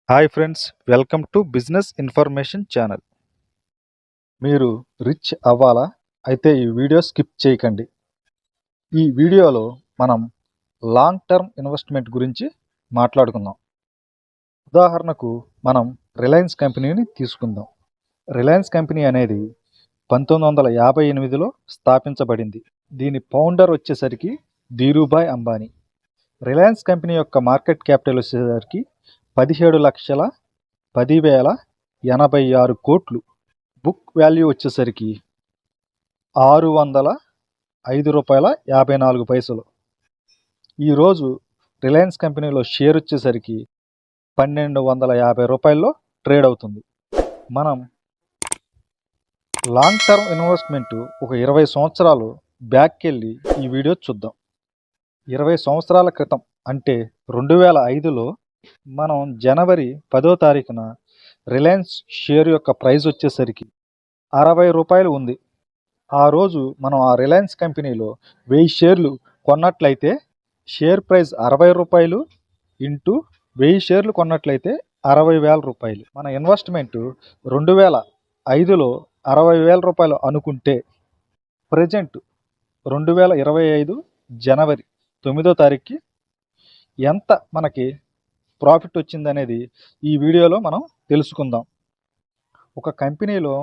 Hi friends, welcome to business information channel. మీరు rich అవ్వాలా? అయితే ఈ వీడియో స్కిప్ చేయకండి. ఈ వీడియోలో మనం లాంగ్ టర్మ్ ఇన్వెస్ట్మెంట్ గురించి మాట్లాడుకుందాం. ఉదాహరణకు మనం రిలయన్స్ కంపెనీని తీసుకుందాం. రిలయన్స్ కంపెనీ అనేది 1958లో స్థాపించబడింది. దీని ఫౌండర్ వచ్చేసరికి ధీరుభాయ్ అంబానీ. రిలయన్స్ కంపెనీ యొక్క మార్కెట్ క్యాపిటల్ వచ్చేసరికి 17,10,10,86 కోట్లు. బుక్ వాల్యూ వచ్చేసరికి ₹605.54. ఈరోజు రిలయన్స్ కంపెనీలో షేర్ వచ్చేసరికి ₹1,250 ట్రేడ్ అవుతుంది. మనం లాంగ్ టర్మ్ ఇన్వెస్ట్మెంట్ ఒక 20 సంవత్సరాలు బ్యాక్కి వెళ్ళి ఈ వీడియో చూద్దాం. 20 సంవత్సరాల క్రితం అంటే 2005లో మనం జనవరి 10వ తారీఖున రిలయన్స్ షేర్ యొక్క ప్రైస్ వచ్చేసరికి ₹60 ఉంది. ఆ రోజు మనం ఆ రిలయన్స్ కంపెనీలో 1000 షేర్లు కొన్నట్లయితే షేర్ ప్రైస్ ₹60 ఇంటూ 1000 షేర్లు కొన్నట్లయితే ₹60,000. మన ఇన్వెస్ట్మెంట్ 2005లో ₹60,000 అనుకుంటే ప్రజెంట్ 2025 జనవరి 9వ తారీఖుకి ఎంత మనకి ప్రాఫిట్ వచ్చిందనేది ఈ వీడియోలో మనం తెలుసుకుందాం. ఒక కంపెనీలో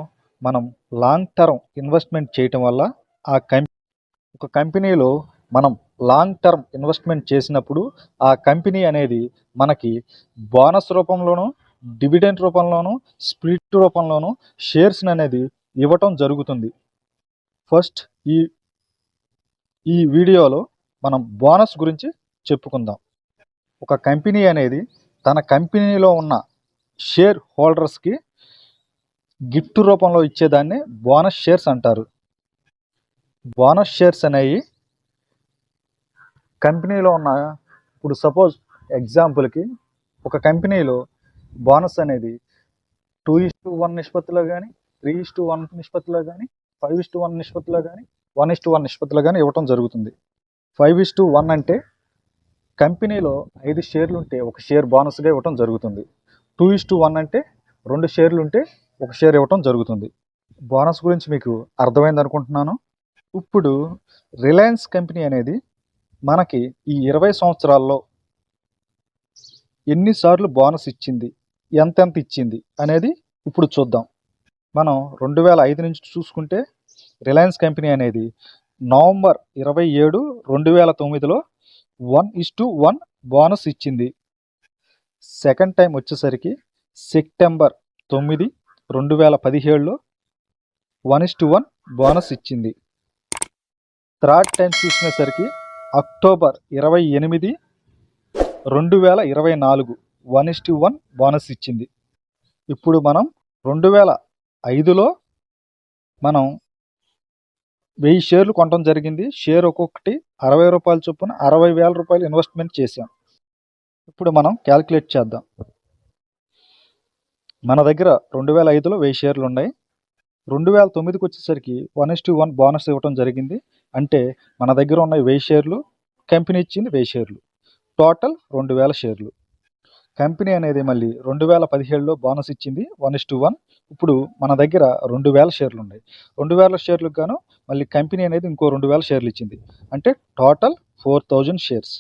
మనం లాంగ్ టర్మ్ ఇన్వెస్ట్మెంట్ చేయటం వల్ల ఒక కంపెనీలో మనం లాంగ్ టర్మ్ ఇన్వెస్ట్మెంట్ చేసినప్పుడు ఆ కంపెనీ అనేది మనకి బోనస్ రూపంలోనూ, డివిడెండ్ రూపంలోనూ, స్ప్లిట్ రూపంలోనూ షేర్స్ అనేది ఇవ్వటం జరుగుతుంది. ఫస్ట్ ఈ వీడియోలో మనం బోనస్ గురించి చెప్పుకుందాం. ఒక కంపెనీ అనేది తన కంపెనీలో ఉన్న షేర్ హోల్డర్స్కి గిఫ్ట్ రూపంలో ఇచ్చేదాన్ని బోనస్ షేర్స్ అంటారు. బోనస్ షేర్స్ అనేవి కంపెనీలో ఉన్న, ఇప్పుడు సపోజ్ ఎగ్జాంపుల్కి ఒక కంపెనీలో బోనస్ అనేది 2:1 నిష్పత్తిలో కానీ, 3:1 నిష్పత్తిలో కానీ, 5:1 నిష్పత్తిలో కానీ, 1:1 నిష్పత్తిలో కానీ ఇవ్వటం జరుగుతుంది. 5:1 అంటే కంపెనీలో 5 షేర్లు ఉంటే ఒక షేర్ బోనస్గా ఇవ్వటం జరుగుతుంది. 2:1 అంటే 2 షేర్లు ఉంటే ఒక షేర్ ఇవ్వటం జరుగుతుంది. బోనస్ గురించి మీకు అర్థమైంది అనుకుంటున్నాను. ఇప్పుడు రిలయన్స్ కంపెనీ అనేది మనకి ఈ 20 సంవత్సరాల్లో ఎన్నిసార్లు బోనస్ ఇచ్చింది, ఎంతెంత ఇచ్చింది అనేది ఇప్పుడు చూద్దాం. మనం 2005 నుంచి చూసుకుంటే రిలయన్స్ కంపెనీ అనేది నవంబర్ 27, 2009లో 1:1 బోనస్ ఇచ్చింది. సెకండ్ టైం వచ్చేసరికి సెప్టెంబర్ 9, 2017లో 1:1 బోనస్ ఇచ్చింది. థర్డ్ టైం చూసినసరికి అక్టోబర్ 28, 2024 1:1 బోనస్ ఇచ్చింది. ఇప్పుడు మనం 2005లో మనం 1000 షేర్లు కొనడం జరిగింది. షేర్ ఒక్కొక్కటి ₹60 చొప్పున ₹60,000 ఇన్వెస్ట్మెంట్ చేశాం. ఇప్పుడు మనం క్యాల్కులేట్ చేద్దాం. మన దగ్గర 2005లో 1000 షేర్లు ఉన్నాయి. 2009కి వచ్చేసరికి 1:1 బోనస్ ఇవ్వడం జరిగింది. అంటే మన దగ్గర ఉన్న 1000 షేర్లు, కంపెనీ ఇచ్చింది 1000 షేర్లు, టోటల్ 2000 షేర్లు. కంపెనీ అనేది మళ్ళీ 2017లో బోనస్ ఇచ్చింది 1:1. ఇప్పుడు మన దగ్గర 2000 షేర్లు ఉన్నాయి. 2000 షేర్లకు గాను మళ్ళీ కంపెనీ అనేది ఇంకో 2000 షేర్లు ఇచ్చింది. అంటే టోటల్ 4000 షేర్స్.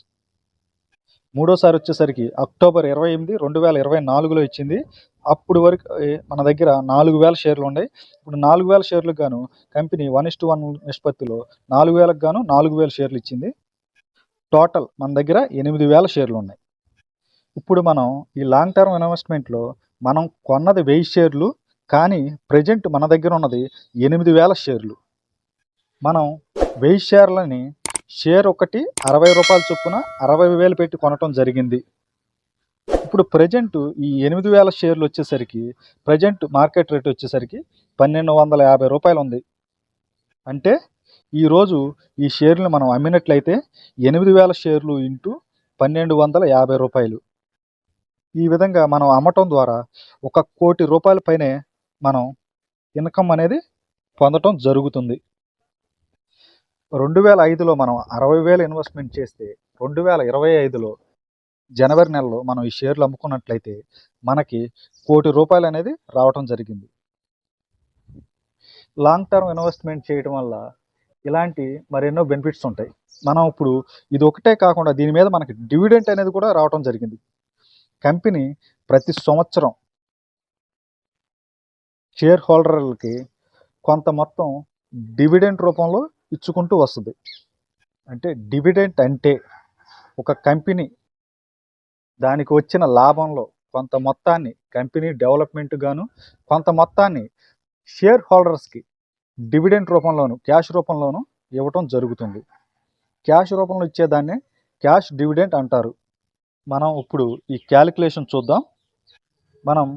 మూడోసారి వచ్చేసరికి అక్టోబర్ 28, 2024లో ఇచ్చింది. అప్పుడు వరకు మన దగ్గర 4000 షేర్లు ఉన్నాయి. ఇప్పుడు 4000 షేర్లకు గాను కంపెనీ 1:1 నిష్పత్తిలో 4000కు గాను 4000 షేర్లు ఇచ్చింది. టోటల్ మన దగ్గర 8000 షేర్లు ఉన్నాయి. ఇప్పుడు మనం ఈ లాంగ్ టర్మ్ ఇన్వెస్ట్మెంట్లో మనం కొన్నది 1000 షేర్లు, కానీ ప్రజెంట్ మన దగ్గర ఉన్నది 8000 షేర్లు. మనం 1000 షేర్లని షేర్ ఒకటి ₹60 చొప్పున 60,000 పెట్టి కొనటం జరిగింది. ఇప్పుడు ప్రజెంట్ ఈ 8000 షేర్లు వచ్చేసరికి ప్రజెంట్ మార్కెట్ రేట్ వచ్చేసరికి ₹1,250 ఉంది. అంటే ఈరోజు ఈ షేర్లు మనం అమ్మినట్లయితే 8000 షేర్లు ఇంటూ ₹1,250. ఈ విధంగా మనం అమ్మటం ద్వారా ₹1,00,00,000 పైనే మనం ఇన్కమ్ అనేది పొందటం జరుగుతుంది. 2005లో మనం 60,000 ఇన్వెస్ట్మెంట్ చేస్తే 2025లో జనవరి నెలలో మనం ఈ షేర్లు అమ్ముకున్నట్లయితే మనకి ₹1,00,00,000 అనేది రావటం జరిగింది. లాంగ్ టర్మ్ ఇన్వెస్ట్మెంట్ చేయడం వల్ల ఇలాంటి మరెన్నో బెనిఫిట్స్ ఉంటాయి. మనం ఇప్పుడు ఇది ఒకటే కాకుండా దీని మీద మనకి డివిడెంట్ అనేది కూడా రావటం జరిగింది. కంపెనీ ప్రతి సంవత్సరం షేర్ హోల్డర్లకి కొంత మొత్తం డివిడెంట్ రూపంలో ఇచ్చుకుంటూ వస్తుంది. అంటే డివిడెంట్ అంటే ఒక కంపెనీ దానికి వచ్చిన లాభంలో కొంత మొత్తాన్ని కంపెనీ డెవలప్మెంట్ గాను, కొంత మొత్తాన్ని షేర్ హోల్డర్స్కి డివిడెంట్ రూపంలోను, క్యాష్ రూపంలోను ఇవ్వటం జరుగుతుంది. క్యాష్ రూపంలో ఇచ్చేదాన్నే క్యాష్ డివిడెంట్ అంటారు. మనం ఇప్పుడు ఈ క్యాలిక్యులేషన్ చూద్దాం. మనం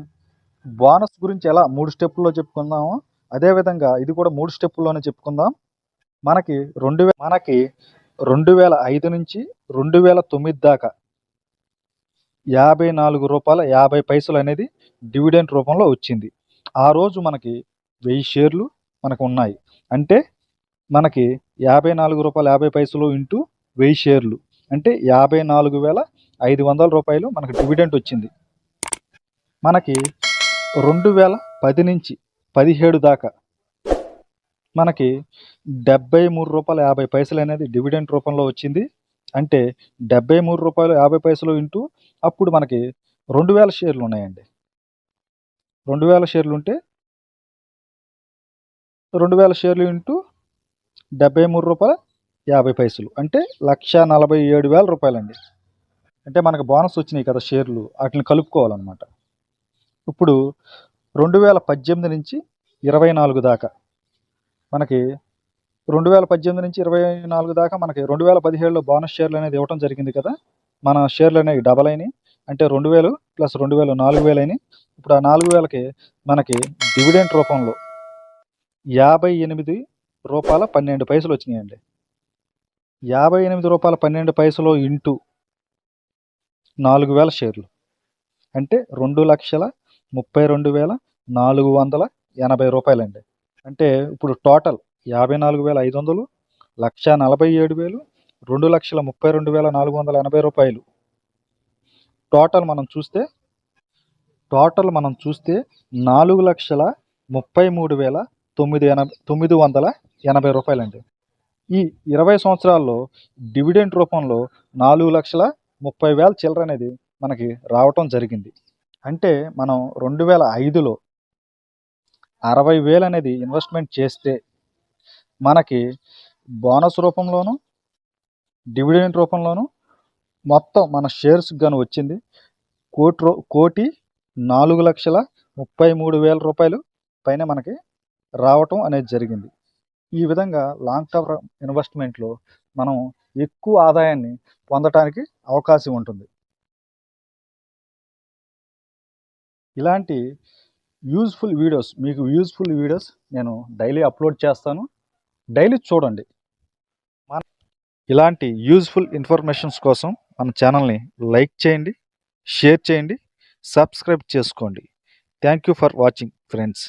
బోనస్ గురించి ఎలా 3 స్టెప్పుల్లో చెప్పుకుందామో అదేవిధంగా ఇది కూడా 3 స్టెప్పుల్లోనే చెప్పుకుందాం. మనకి 2005 నుంచి 2009 దాకా ₹54.50 అనేది డివిడెంట్ రూపంలో వచ్చింది. ఆ రోజు మనకి 1000 షేర్లు మనకు ఉన్నాయి. అంటే మనకి ₹54.50 ఇంటూ 1000 షేర్లు అంటే ₹54,500 మనకు డివిడెంట్ వచ్చింది. మనకి 2010 నుంచి 17 దాకా మనకి ₹73.50 అనేది డివిడెంట్ రూపంలో వచ్చింది. అంటే ₹73.50 ఇంటూ అప్పుడు మనకి 2000 షేర్లు ఉన్నాయండి. 2000 షేర్లు ఉంటే 2000 షేర్లు ఇంటూ ₹73.50 అంటే ₹1,47,000 అండి. అంటే మనకు బోనస్ వచ్చినాయి కదా షేర్లు, వాటిని కలుపుకోవాలన్నమాట. ఇప్పుడు 2018 నుంచి 24 దాకా మనకి 2018 నుంచి 24 దాకా మనకి 2017లో బోనస్ షేర్లు అనేది ఇవ్వటం జరిగింది కదా. మన షేర్లు అనేవి డబల్ అయినాయి. అంటే 2000 ప్లస్ 2000 4000 అయినాయి. ఇప్పుడు ఆ 4000కి మనకి డివిడెంట్ రూపంలో ₹58.12 వచ్చినాయండి. ₹58.12 ఇంటూ 4000 షేర్లు అంటే ₹2,32,480 అండి. అంటే ఇప్పుడు టోటల్ 54,500, 1,47,000, ₹2,32,480. టోటల్ మనం చూస్తే 4,33,980 అండి. ఈ 20 సంవత్సరాల్లో డివిడెంట్ రూపంలో 4,30,000 చిల్లర అనేది మనకి రావటం జరిగింది. అంటే మనం 2005లో 60,000 అనేది ఇన్వెస్ట్మెంట్ చేస్తే మనకి బోనస్ రూపంలోను, డివిడెంట్ రూపంలోను మొత్తం మన షేర్స్కి గాను వచ్చింది ₹1,04,33,000 పైన మనకి రావటం అనేది జరిగింది. ఈ విధంగా లాంగ్ టర్మ్ ఇన్వెస్ట్మెంట్లో మనం ఎక్కువ ఆదాయాన్ని పొందటానికి అవకాశం ఉంటుంది. ఇలాంటి మీకు యూజ్ఫుల్ వీడియోస్ నేను డైలీ అప్లోడ్ చేస్తాను. డైలీ చూడండి. ఇలాంటి యూజ్ఫుల్ ఇన్ఫర్మేషన్స్ కోసం మన ఛానల్ని లైక్ చేయండి, షేర్ చేయండి, సబ్స్క్రైబ్ చేసుకోండి. Thank you for watching friends.